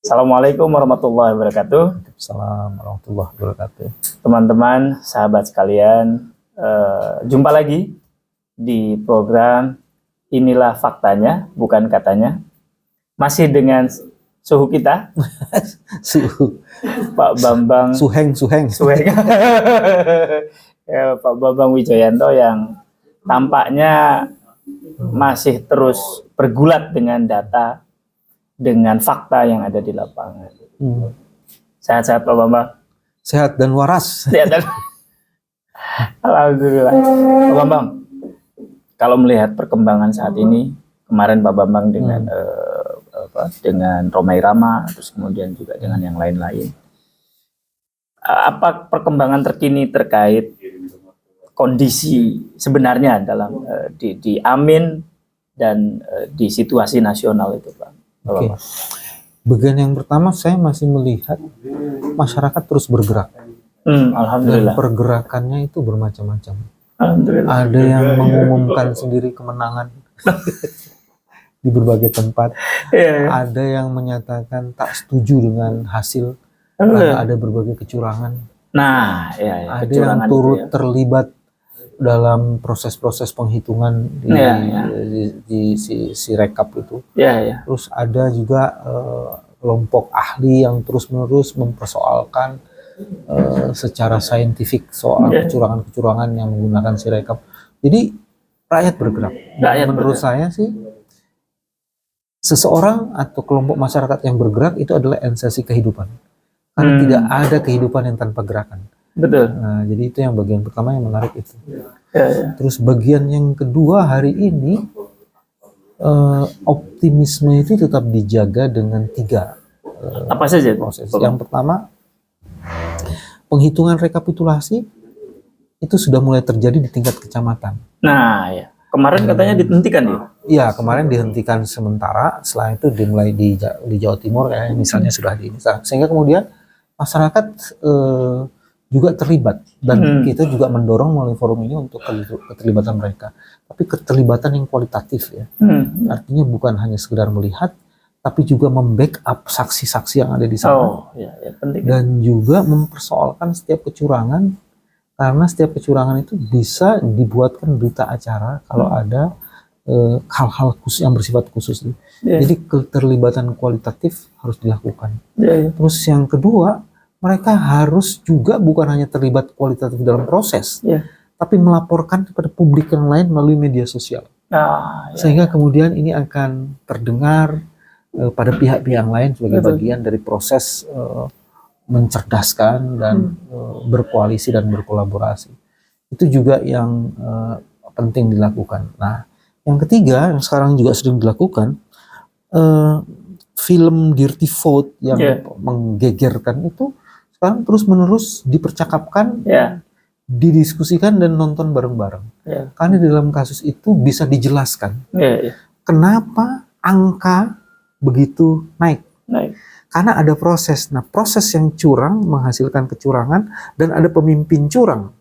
Assalamualaikum warahmatullahi wabarakatuh. Assalamualaikum warahmatullahi wabarakatuh. Teman-teman, sahabat sekalian, jumpa lagi di program Inilah Faktanya, Bukan Katanya. Masih dengan suhu kita, Suhu. Pak Bambang Suheng. Ya, Pak Bambang Wijoyanto yang tampaknya masih terus bergulat dengan data, dengan fakta yang ada di lapangan. Sehat-sehat Pak Bambang? Sehat dan waras. Sehat dan Alhamdulillah. Pak Bambang, kalau melihat perkembangan saat ini, kemarin Pak Bambang dengan dengan Romai Rama, terus kemudian juga dengan yang lain-lain. Apa perkembangan terkini terkait kondisi sebenarnya dalam di Amin dan di situasi nasional itu, Pak? Oke. Bagian yang pertama, saya masih melihat masyarakat terus bergerak. Alhamdulillah. Dan pergerakannya itu bermacam-macam. Alhamdulillah. Ada yang mengumumkan sendiri kemenangan di berbagai tempat. Ada yang menyatakan tak setuju dengan hasil karena ada berbagai kecurangan. Nah, ada yang turut terlibat dalam proses-proses penghitungan di Sirekap itu. Terus ada juga kelompok ahli yang terus-menerus mempersoalkan secara saintifik soal kecurangan-kecurangan yang menggunakan Sirekap. Jadi rakyat bergerak. Menurut saya sih, seseorang atau kelompok masyarakat yang bergerak itu adalah esensi kehidupan. Karena tidak ada kehidupan yang tanpa gerakan. Betul. Nah, jadi itu yang bagian pertama yang menarik itu. Terus bagian yang kedua, hari ini optimisme itu tetap dijaga dengan tiga apa saja proses. Yang pertama, penghitungan rekapitulasi itu sudah mulai terjadi di tingkat kecamatan. Nah, ya. Kemarin katanya dihentikan ya? Iya, kemarin dihentikan sementara. Setelah itu dimulai di Jawa Timur, kayak misalnya sudah sehingga kemudian masyarakat juga terlibat, dan kita juga mendorong melalui forum ini untuk keterlibatan mereka, tapi keterlibatan yang kualitatif ya. Artinya bukan hanya sekedar melihat, tapi juga membackup saksi-saksi yang ada di sana. Penting. Dan juga mempersoalkan setiap kecurangan, karena setiap kecurangan itu bisa dibuatkan berita acara kalau ada hal-hal khusus yang bersifat khusus. Jadi keterlibatan kualitatif harus dilakukan. Terus yang kedua, mereka harus juga bukan hanya terlibat kualitatif dalam proses, tapi melaporkan kepada publik yang lain melalui media sosial. Sehingga kemudian ini akan terdengar pada pihak-pihak lain sebagai bagian dari proses mencerdaskan dan berkoalisi dan berkolaborasi. Itu juga yang penting dilakukan. Nah, yang ketiga yang sekarang juga sedang dilakukan, film Dirty Vote yang menggegerkan itu sekarang terus-menerus dipercakapkan, didiskusikan dan nonton bareng-bareng. Karena dalam kasus itu bisa dijelaskan kenapa angka begitu naik. Karena ada proses. Nah, proses yang curang menghasilkan kecurangan dan ada pemimpin curang.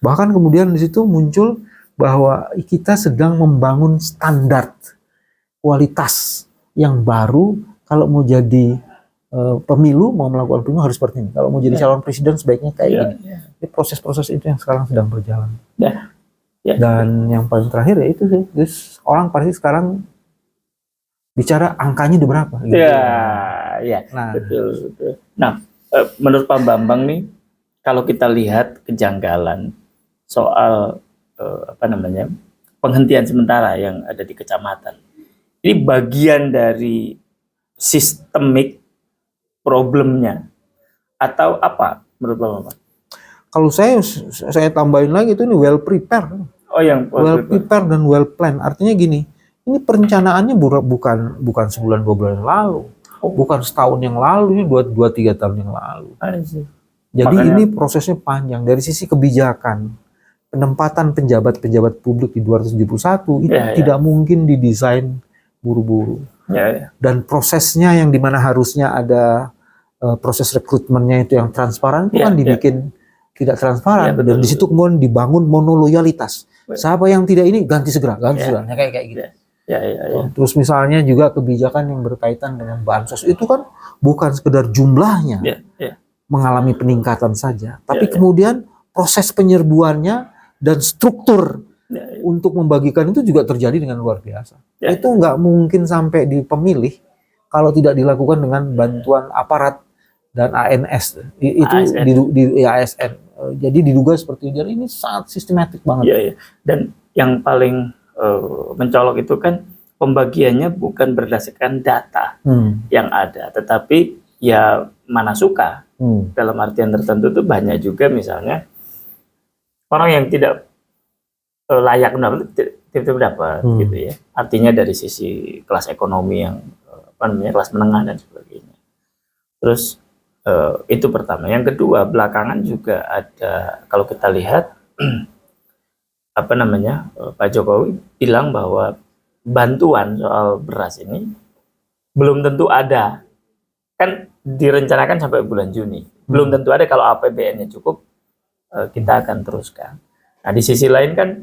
Bahkan kemudian di situ muncul bahwa kita sedang membangun standar kualitas yang baru. Kalau mau jadi pemilu, mau melakukan pemilu harus seperti ini. Kalau mau jadi calon presiden sebaiknya kayak gini. Jadi proses-proses itu yang sekarang sedang berjalan. Dan yang paling terakhir ya itu sih, orang pasti sekarang bicara angkanya udah berapa. Gitu. Nah, betul. Nah, menurut Pak Bambang nih, kalau kita lihat kejanggalan soal penghentian sementara yang ada di kecamatan, ini bagian dari sistemik problemnya atau apa menurut Pak Bambang? Kalau saya tambahin lagi, itu ini well prepared. Yang well prepared dan well planned. Artinya gini, ini perencanaannya bukan sebulan 2 bulan yang lalu, bukan setahun yang lalu, ini 2-3 tahun yang lalu. Jadi ini prosesnya panjang. Dari sisi kebijakan, penempatan pejabat-pejabat publik di 271 itu tidak mungkin didesain buru-buru. Dan prosesnya yang dimana harusnya ada proses rekrutmennya itu yang transparan, itu kan dibikin tidak transparan. Dan di situ kemudian dibangun monoloyalitas. Siapa yang tidak ini ganti segera, kayak gitu. Terus misalnya juga kebijakan yang berkaitan dengan bansos itu kan bukan sekedar jumlahnya mengalami peningkatan saja, tapi kemudian proses penyerbuannya dan struktur untuk membagikan itu juga terjadi dengan luar biasa. Itu nggak mungkin sampai di pemilih kalau tidak dilakukan dengan bantuan aparat dan ANS itu di ASN. Jadi diduga seperti itu. Ini sangat sistematik banget. Dan yang paling mencolok itu kan pembagiannya bukan berdasarkan data yang ada, tetapi ya mana suka. Dalam artian tertentu itu banyak juga misalnya orang yang tidak layak dapat gitu ya. Artinya dari sisi kelas ekonomi yang kelas menengah dan sebagainya. Terus itu pertama. Yang kedua, belakangan juga ada, kalau kita lihat Pak Jokowi bilang bahwa bantuan soal beras ini belum tentu ada. Kan direncanakan sampai bulan Juni. Belum tentu ada. Kalau APBN-nya cukup, kita akan teruskan. Nah, di sisi lain kan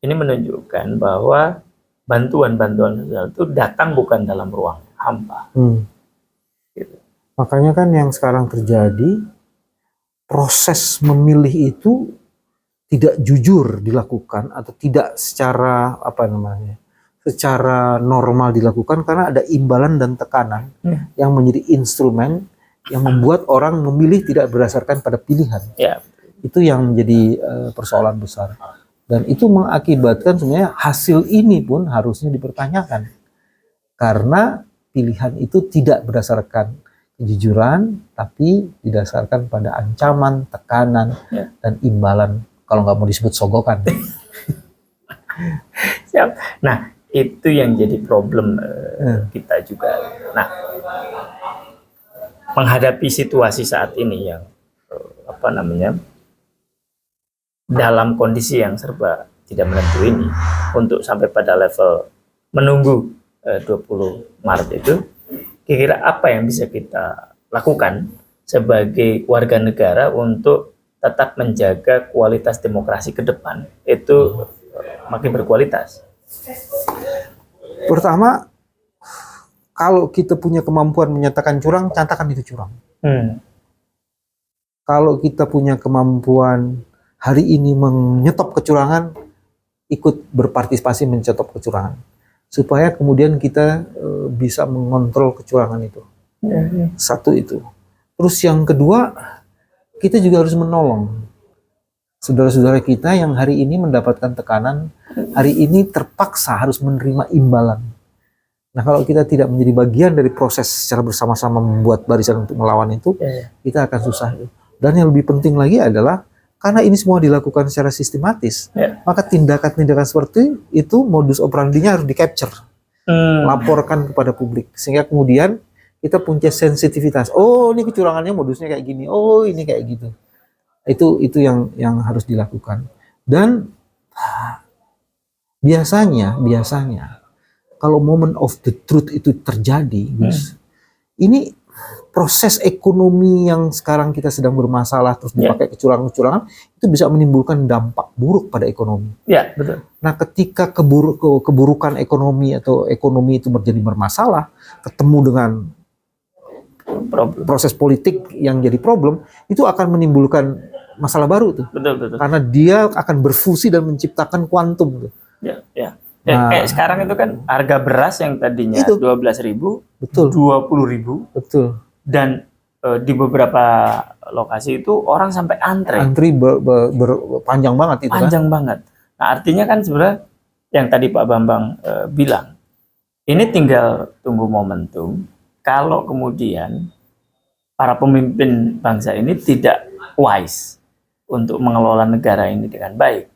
ini menunjukkan bahwa bantuan-bantuan sosial itu datang bukan dalam ruang hampa. Gitu. Makanya kan yang sekarang terjadi, proses memilih itu tidak jujur dilakukan atau tidak secara secara normal dilakukan karena ada imbalan dan tekanan yang menjadi instrumen yang membuat orang memilih tidak berdasarkan pada pilihan. Itu yang menjadi persoalan besar. Dan itu mengakibatkan sebenarnya hasil ini pun harusnya dipertanyakan. Karena pilihan itu tidak berdasarkan kejujuran, tapi didasarkan pada ancaman, tekanan, dan imbalan. Kalau nggak mau disebut sogokan. Siap. Nah, itu yang jadi problem kita juga. Nah, menghadapi situasi saat ini yang dalam kondisi yang serba tidak menentu ini, untuk sampai pada level menunggu 20 Maret itu, kira-kira apa yang bisa kita lakukan sebagai warga negara untuk tetap menjaga kualitas demokrasi ke depan itu makin berkualitas? Pertama, kalau kita punya kemampuan menyatakan curang, nyatakan itu curang. Kalau kita punya kemampuan hari ini menyetop kecurangan, ikut berpartisipasi menyetop kecurangan, supaya kemudian kita bisa mengontrol kecurangan itu. Satu itu. Terus yang kedua, kita juga harus menolong saudara-saudara kita yang hari ini mendapatkan tekanan, hari ini terpaksa harus menerima imbalan. Nah, kalau kita tidak menjadi bagian dari proses secara bersama-sama membuat barisan untuk melawan itu, kita akan susah. Dan yang lebih penting lagi adalah karena ini semua dilakukan secara sistematis, maka tindakan-tindakan seperti itu modus operandinya harus di-capture, laporkan kepada publik, sehingga kemudian kita punya sensitivitas. Oh, ini kecurangannya modusnya kayak gini. Oh, ini kayak gitu. Itu yang harus dilakukan. Dan biasanya kalau moment of the truth itu terjadi, ini proses ekonomi yang sekarang kita sedang bermasalah terus dipakai kecurangan-kecurangan itu bisa menimbulkan dampak buruk pada ekonomi. Betul. Nah, ketika keburukan ekonomi atau ekonomi itu menjadi bermasalah, ketemu dengan proses politik yang jadi problem, itu akan menimbulkan masalah baru tuh. Betul. Karena dia akan berfusi dan menciptakan kuantum tuh. Kayak sekarang itu kan harga beras yang tadinya 12.000, 20.000. Betul. Dan di beberapa lokasi itu orang sampai antri panjang banget itu. Panjang banget. Nah, artinya kan sebenarnya yang tadi Pak Bambang bilang, ini tinggal tunggu momentum. Kalau kemudian para pemimpin bangsa ini tidak wise untuk mengelola negara ini dengan baik,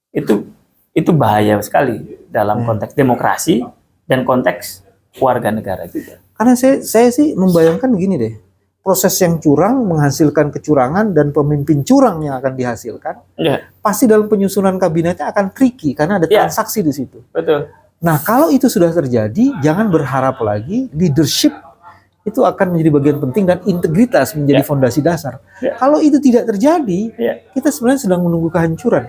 itu bahaya sekali dalam konteks demokrasi dan konteks warga negara juga. Karena saya sih membayangkan gini deh, proses yang curang menghasilkan kecurangan dan pemimpin curang yang akan dihasilkan, pasti dalam penyusunan kabinetnya akan tricky karena ada transaksi di situ. Betul. Nah, kalau itu sudah terjadi, jangan berharap lagi leadership itu akan menjadi bagian penting dan integritas menjadi fondasi dasar. Kalau itu tidak terjadi, kita sebenarnya sedang menunggu kehancuran.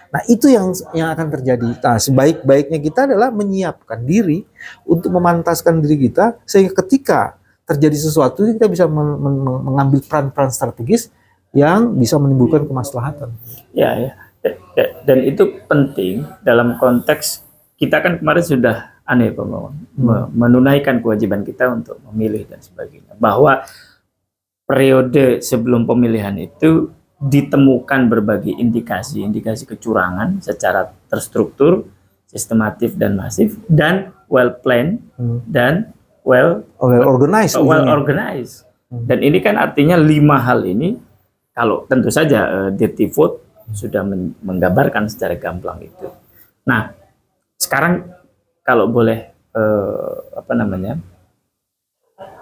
Nah, itu yang akan terjadi. Nah, sebaik-baiknya kita adalah menyiapkan diri untuk memantaskan diri kita sehingga ketika terjadi sesuatu kita bisa mengambil peran-peran strategis yang bisa menimbulkan kemaslahatan. Ya, ya. Dan itu penting dalam konteks kita kan kemarin sudah Pak Bambang, menunaikan kewajiban kita untuk memilih dan sebagainya. Bahwa periode sebelum pemilihan itu ditemukan berbagai indikasi kecurangan secara terstruktur, sistematif dan masif, dan well planned dan well organized. Dan ini kan artinya 5 hal ini, kalau tentu saja Dirty Vote sudah menggambarkan secara gamblang itu. Nah, sekarang kalau boleh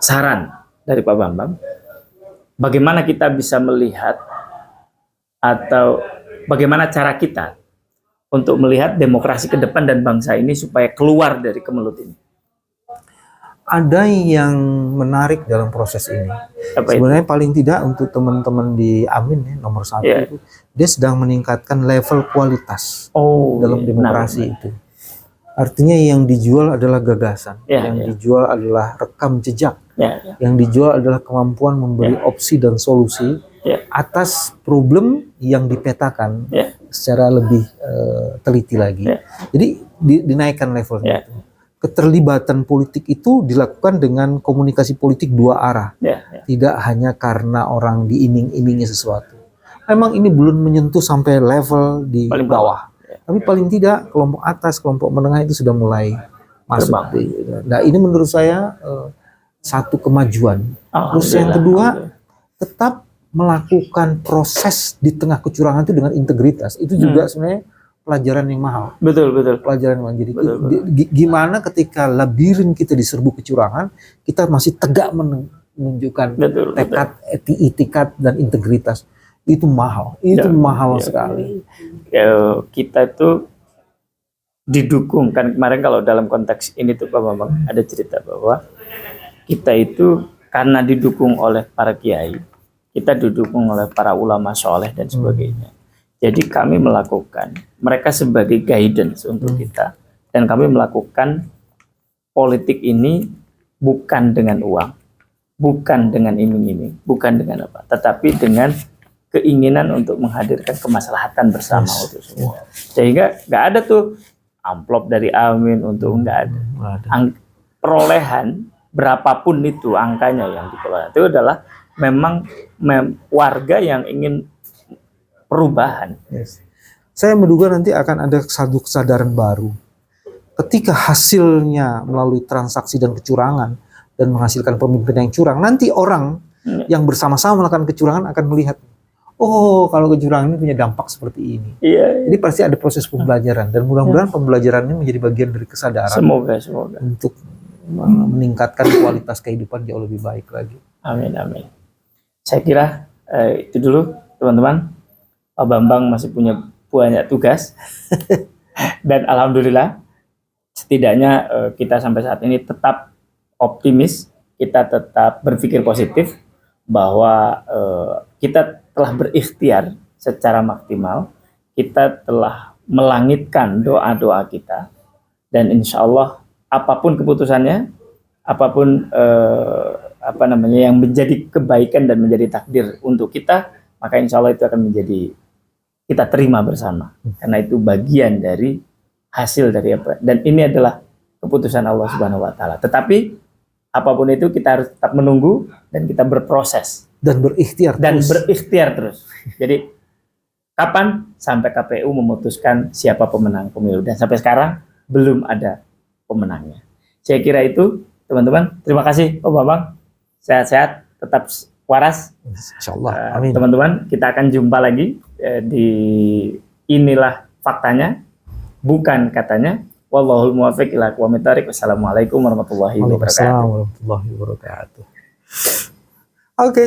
saran dari Pak Bambang, bagaimana kita bisa melihat atau bagaimana cara kita untuk melihat demokrasi ke depan dan bangsa ini supaya keluar dari kemelut ini? Ada yang menarik dalam proses ini. Sebenarnya paling tidak untuk teman-teman di Amin ya, nomor 1 itu, dia sedang meningkatkan level kualitas dalam demokrasi itu. Artinya yang dijual adalah gagasan, yang dijual adalah rekam jejak, yang dijual adalah kemampuan memberi opsi dan solusi atas problem yang dipetakan secara lebih teliti lagi. Jadi dinaikkan levelnya. Keterlibatan politik itu dilakukan dengan komunikasi politik 2 arah, tidak hanya karena orang diiming-imingi sesuatu. Memang ini belum menyentuh sampai level di bawah, tapi paling tidak kelompok atas, kelompok menengah itu sudah mulai masuk. Nah, ini menurut saya satu kemajuan. Terus yang kedua, tetap melakukan proses di tengah kecurangan itu dengan integritas. Itu juga sebenarnya pelajaran yang mahal. Betul. Pelajaran yang mahal. Jadi gimana ketika labirin kita diserbu kecurangan, kita masih tegak menunjukkan tekad, etikat dan integritas. Itu mahal. Itu mahal sekali. Kita itu didukung kan kemarin kalau dalam konteks ini tuh Pak Bambang ada cerita bahwa kita itu karena didukung oleh para kiai, kita didukung oleh para ulama soleh dan sebagainya. Jadi kami melakukan, mereka sebagai guidance untuk kita, dan kami melakukan politik ini bukan dengan uang, bukan dengan iming-iming, bukan dengan apa, tetapi dengan keinginan untuk menghadirkan kemaslahatan bersama untuk semua. Sehingga nggak ada tuh amplop dari Amin untuk nggak ada. Perolehan berapapun itu angkanya yang dikelola itu adalah memang warga yang ingin perubahan. Saya menduga nanti akan ada satu kesadaran baru. Ketika hasilnya melalui transaksi dan kecurangan dan menghasilkan pemimpin yang curang, nanti orang yang bersama-sama melakukan kecurangan akan melihat, oh kalau kecurangan ini punya dampak seperti ini. Jadi pasti ada proses pembelajaran dan mudah-mudahan pembelajarannya menjadi bagian dari kesadaran. Semoga. Untuk meningkatkan kualitas kehidupan jauh lebih baik lagi. Amin. Saya kira itu dulu teman-teman. Pak Bambang masih punya banyak tugas dan alhamdulillah setidaknya kita sampai saat ini tetap optimis, kita tetap berpikir positif bahwa kita telah berikhtiar secara maksimal, kita telah melangitkan doa-doa kita, dan insya Allah apapun keputusannya, apapun yang menjadi kebaikan dan menjadi takdir untuk kita, maka insya Allah itu akan menjadi kita terima bersama, karena itu bagian dari hasil dari apa, dan ini adalah keputusan Allah Subhanahu Wa Taala. Tetapi apapun itu kita harus tetap menunggu dan kita berproses dan berikhtiar terus. Jadi kapan sampai KPU memutuskan siapa pemenang pemilu, dan sampai sekarang belum ada pemenangnya. Saya kira itu teman-teman. Terima kasih Pak Bambang. Sehat-sehat, tetap waras. Insyaallah. Amin. Teman-teman, kita akan jumpa lagi di Inilah Faktanya, Bukan Katanya. Wallahul muwaffiq ila aqwamit thoriq. Wassalamualaikum warahmatullahi wabarakatuh. Waalaikumsalam warahmatullahi wabarakatuh. Oke.